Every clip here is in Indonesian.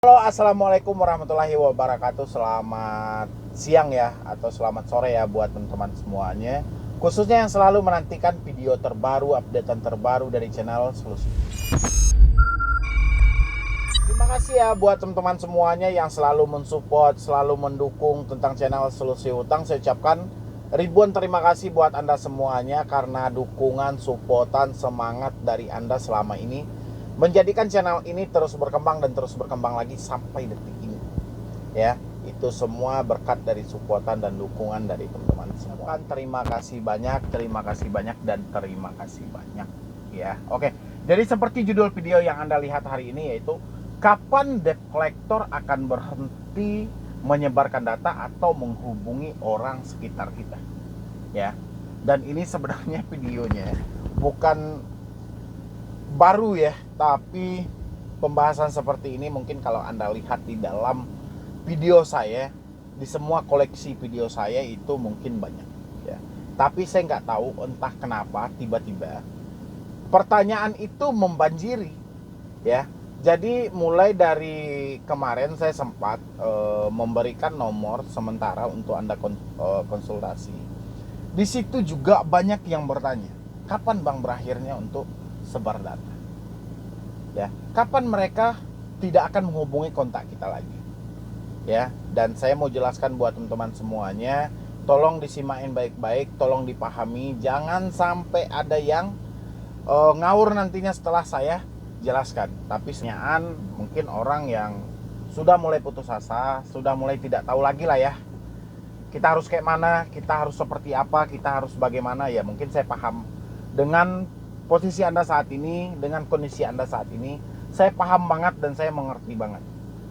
Halo, assalamualaikum warahmatullahi wabarakatuh. Selamat siang ya, atau selamat sore ya buat teman-teman semuanya. Khususnya yang selalu menantikan video terbaru, updatean terbaru dari channel Solusi. Terima kasih ya buat teman-teman semuanya yang selalu mensupport, selalu mendukung tentang channel Solusi Utang. Saya ucapkan ribuan terima kasih buat Anda semuanya karena dukungan, supportan, semangat dari Anda selama ini menjadikan channel ini terus berkembang dan terus berkembang lagi sampai detik ini. Ya, itu semua berkat dari supportan dan dukungan dari teman-teman semua. Terima kasih banyak dan terima kasih banyak ya. Oke. Jadi seperti judul video yang Anda lihat hari ini, yaitu kapan debt collector akan berhenti menyebarkan data atau menghubungi orang sekitar kita. Ya. Dan ini sebenarnya videonya bukan baru ya, tapi pembahasan seperti ini mungkin kalau Anda lihat di dalam video saya, di semua koleksi video saya itu mungkin banyak ya. Tapi saya nggak tahu entah kenapa tiba-tiba pertanyaan itu membanjiri ya. Jadi mulai dari kemarin saya sempat memberikan nomor sementara untuk Anda konsultasi. Di situ juga banyak yang bertanya, kapan Bang berakhirnya untuk sebar data ya, kapan mereka tidak akan menghubungi kontak kita lagi ya. Dan saya mau jelaskan buat teman-teman semuanya, tolong disimain baik-baik, tolong dipahami, jangan sampai ada yang ngawur nantinya setelah saya jelaskan. Tapi senyaan mungkin orang yang sudah mulai putus asa, sudah mulai tidak tahu lagi lah ya, kita harus kayak mana, kita harus seperti apa, kita harus bagaimana ya. Mungkin saya paham dengan posisi Anda saat ini, dengan kondisi Anda saat ini, saya paham banget dan saya mengerti banget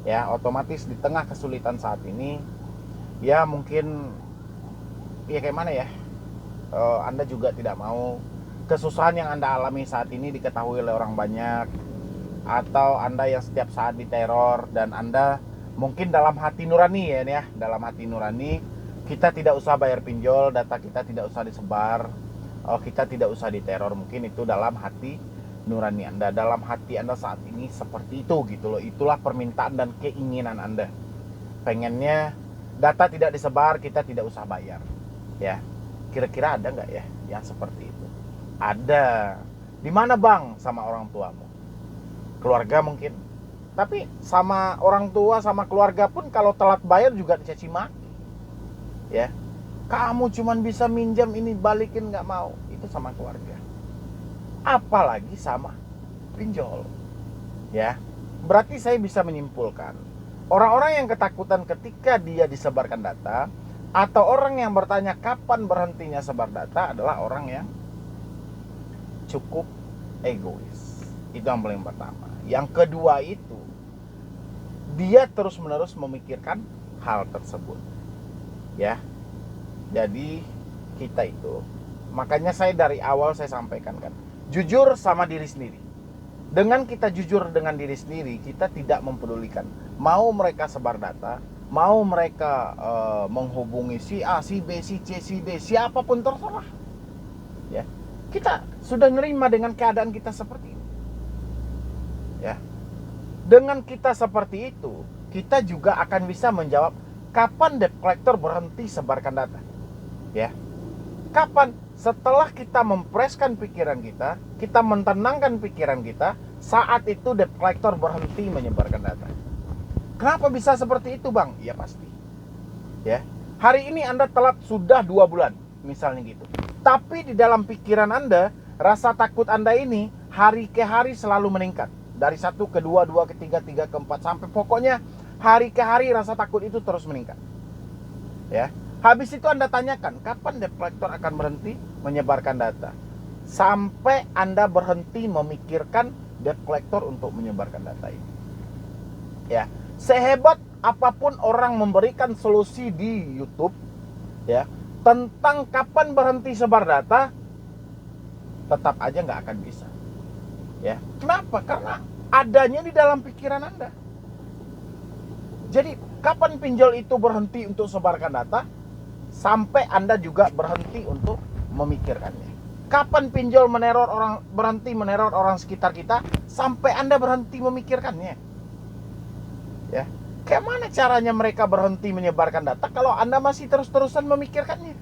ya. Otomatis di tengah kesulitan saat ini ya, mungkin ya kayak mana ya, Anda juga tidak mau kesusahan yang Anda alami saat ini diketahui oleh orang banyak, atau Anda yang setiap saat diteror dan Anda mungkin dalam hati nurani ya, dalam hati nurani kita tidak usah bayar pinjol, data kita tidak usah disebar, kita tidak usah diteror. Mungkin itu dalam hati nurani Anda, dalam hati Anda saat ini seperti itu gitu loh. Itulah permintaan dan keinginan Anda, pengennya data tidak disebar, kita tidak usah bayar ya. Kira-kira ada nggak ya yang seperti itu? Ada. Di mana Bang? Sama orang tuamu, keluarga mungkin. Tapi sama orang tua, sama keluarga pun kalau telat bayar juga dicaci maki ya. Kamu cuman bisa minjam ini, balikin nggak mau. Itu sama keluarga. Apalagi sama pinjol. Ya. Berarti saya bisa menyimpulkan, orang-orang yang ketakutan ketika dia disebarkan data, atau orang yang bertanya kapan berhentinya sebar data, adalah orang yang cukup egois. Itu yang paling pertama. Yang kedua itu, dia terus-menerus memikirkan hal tersebut. Ya. Jadi kita itu, makanya saya dari awal saya sampaikan kan, jujur sama diri sendiri. Dengan kita jujur dengan diri sendiri, kita tidak mempedulikan mau mereka sebar data, mau mereka menghubungi si A, si B, si C, si D, siapapun terserah. Ya, kita sudah nerima dengan keadaan kita seperti ini. Ya, dengan kita seperti itu, kita juga akan bisa menjawab kapan debt collector berhenti sebarkan data. Ya, kapan? Setelah kita mempreskan pikiran kita, kita menenangkan pikiran kita, saat itu debt collector berhenti menyebarkan data. Kenapa bisa seperti itu Bang? Ya pasti ya, hari ini Anda telat sudah 2 bulan misalnya gitu, tapi di dalam pikiran Anda, rasa takut Anda ini hari ke hari selalu meningkat. Dari 1 ke 2, 2 ke 3, 3 ke 4, sampai pokoknya hari ke hari rasa takut itu terus meningkat ya. Habis itu Anda tanyakan, kapan debt collector akan berhenti menyebarkan data? Sampai Anda berhenti memikirkan debt collector untuk menyebarkan data ini. Ya, sehebat apapun orang memberikan solusi di YouTube ya, tentang kapan berhenti sebar data, tetap aja nggak akan bisa. Ya, kenapa? Karena adanya di dalam pikiran Anda. Jadi, kapan pinjol itu berhenti untuk sebarkan data? Sampai Anda juga berhenti untuk memikirkannya. Kapan pinjol berhenti meneror orang sekitar kita? Sampai Anda berhenti memikirkannya. Ya, kayak mana caranya mereka berhenti menyebarkan data kalau Anda masih terus-terusan memikirkannya?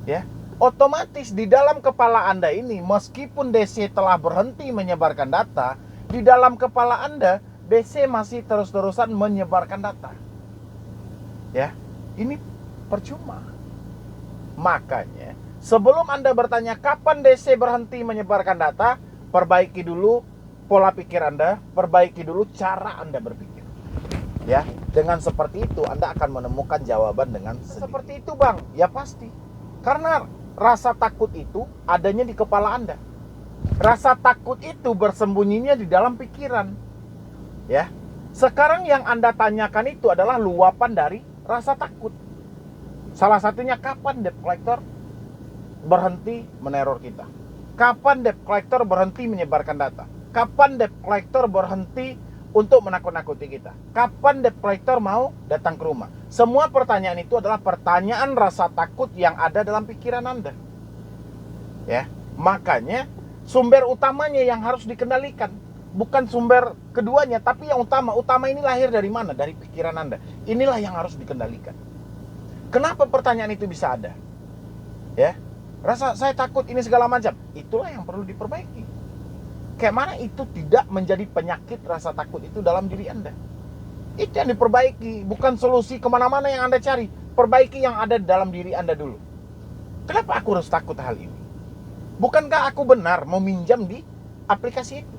Ya, otomatis di dalam kepala Anda ini, meskipun DC telah berhenti menyebarkan data, di dalam kepala Anda DC masih terus-terusan menyebarkan data. Ya, ini percuma. Makanya sebelum Anda bertanya kapan DC berhenti menyebarkan data, perbaiki dulu pola pikir Anda, perbaiki dulu cara Anda berpikir. Ya, dengan seperti itu Anda akan menemukan jawaban dengan sendiri. Seperti itu, Bang. Ya pasti. Karena rasa takut itu adanya di kepala Anda. Rasa takut itu bersembunyinya di dalam pikiran. Ya. Sekarang yang Anda tanyakan itu adalah luapan dari rasa takut. Salah satunya kapan debt collector berhenti meneror kita? Kapan debt collector berhenti menyebarkan data? Kapan debt collector berhenti untuk menakut-nakuti kita? Kapan debt collector mau datang ke rumah? Semua pertanyaan itu adalah pertanyaan rasa takut yang ada dalam pikiran Anda. Ya, makanya sumber utamanya yang harus dikendalikan, bukan sumber keduanya, tapi yang utama. Utama ini lahir dari mana? Dari pikiran Anda. Inilah yang harus dikendalikan. Kenapa pertanyaan itu bisa ada? Ya, rasa saya takut ini segala macam. Itulah yang perlu diperbaiki. Kayak mana itu tidak menjadi penyakit rasa takut itu dalam diri Anda. Itu yang diperbaiki, bukan solusi kemana-mana yang Anda cari. Perbaiki yang ada dalam diri Anda dulu. Kenapa aku harus takut hal ini? Bukankah aku benar meminjam di aplikasi itu?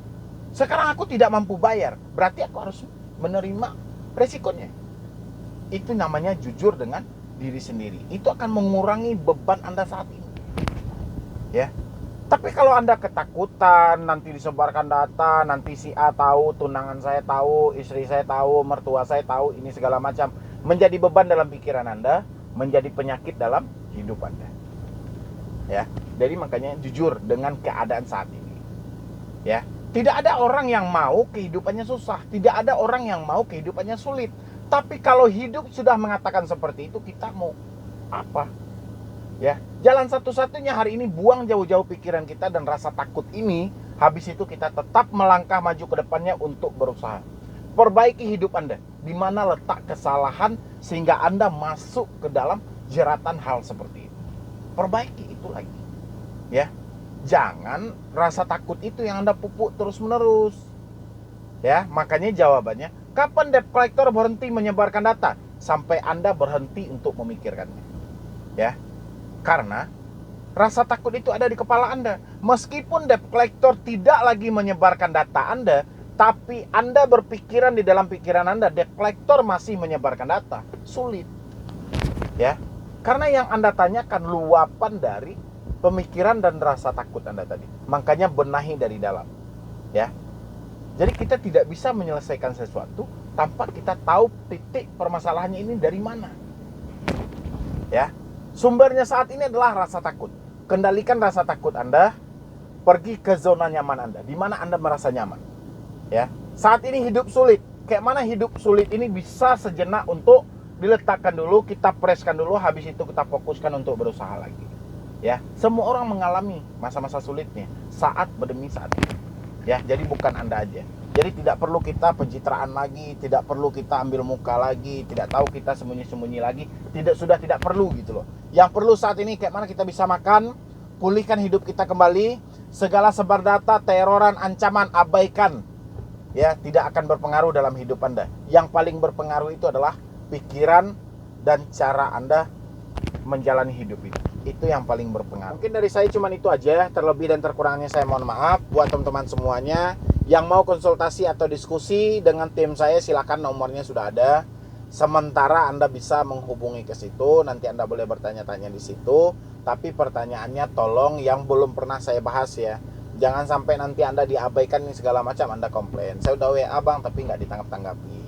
Sekarang aku tidak mampu bayar, berarti aku harus menerima resikonya. Itu namanya jujur dengan diri sendiri. Itu akan mengurangi beban Anda saat ini. Ya. Tapi kalau Anda ketakutan, nanti disebarkan data, nanti si A tahu, tunangan saya tahu, istri saya tahu, mertua saya tahu, ini segala macam, menjadi beban dalam pikiran Anda, menjadi penyakit dalam hidup Anda. Ya, jadi makanya jujur dengan keadaan saat ini. Ya, tidak ada orang yang mau kehidupannya susah, tidak ada orang yang mau kehidupannya sulit. Tapi kalau hidup sudah mengatakan seperti itu, kita mau apa? Ya, jalan satu-satunya hari ini buang jauh-jauh pikiran kita dan rasa takut ini. Habis itu kita tetap melangkah maju ke depannya untuk berusaha. Perbaiki hidup Anda. Di mana letak kesalahan sehingga Anda masuk ke dalam jeratan hal seperti itu. Perbaiki itu lagi. Ya. Jangan rasa takut itu yang Anda pupuk terus-menerus. Ya, makanya jawabannya, kapan debt collector berhenti menyebarkan data? Sampai Anda berhenti untuk memikirkannya. Ya. Karena rasa takut itu ada di kepala Anda. Meskipun debt collector tidak lagi menyebarkan data Anda, tapi Anda berpikiran di dalam pikiran Anda, debt collector masih menyebarkan data. Sulit. Ya. Karena yang Anda tanyakan luapan dari pemikiran dan rasa takut Anda tadi. Makanya benahi dari dalam. Ya. Jadi kita tidak bisa menyelesaikan sesuatu tanpa kita tahu titik permasalahannya ini dari mana. Ya. Sumbernya saat ini adalah rasa takut. Kendalikan rasa takut Anda, pergi ke zona nyaman Anda, di mana Anda merasa nyaman. Ya, saat ini hidup sulit. Kayak mana hidup sulit ini bisa sejenak untuk diletakkan dulu, kita preskan dulu, habis itu kita fokuskan untuk berusaha lagi. Ya, semua orang mengalami masa-masa sulitnya saat demi saat. Ya, jadi bukan Anda aja. Jadi tidak perlu kita pencitraan lagi, tidak perlu kita ambil muka lagi, tidak tahu kita sembunyi-sembunyi lagi, tidak perlu gitu loh. Yang perlu saat ini kayak mana kita bisa makan, pulihkan hidup kita kembali, segala sebar data, teroran, ancaman abaikan. Ya, tidak akan berpengaruh dalam hidup Anda. Yang paling berpengaruh itu adalah pikiran dan cara Anda menjalani hidup itu. Itu yang paling berpengaruh. Mungkin dari saya cuma itu aja, terlebih dan terkurangnya saya mohon maaf. Buat teman-teman semuanya yang mau konsultasi atau diskusi dengan tim saya, silakan, nomornya sudah ada. Sementara Anda bisa menghubungi ke situ, nanti Anda boleh bertanya-tanya di situ. Tapi pertanyaannya tolong yang belum pernah saya bahas ya. Jangan sampai nanti Anda diabaikan ini segala macam, Anda komplain. Saya udah WA Bang tapi nggak ditangkap-tanggapi.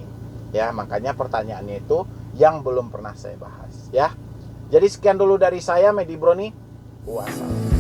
Ya, makanya pertanyaannya itu yang belum pernah saya bahas ya. Jadi sekian dulu dari saya, Medi Broni. Wassalam.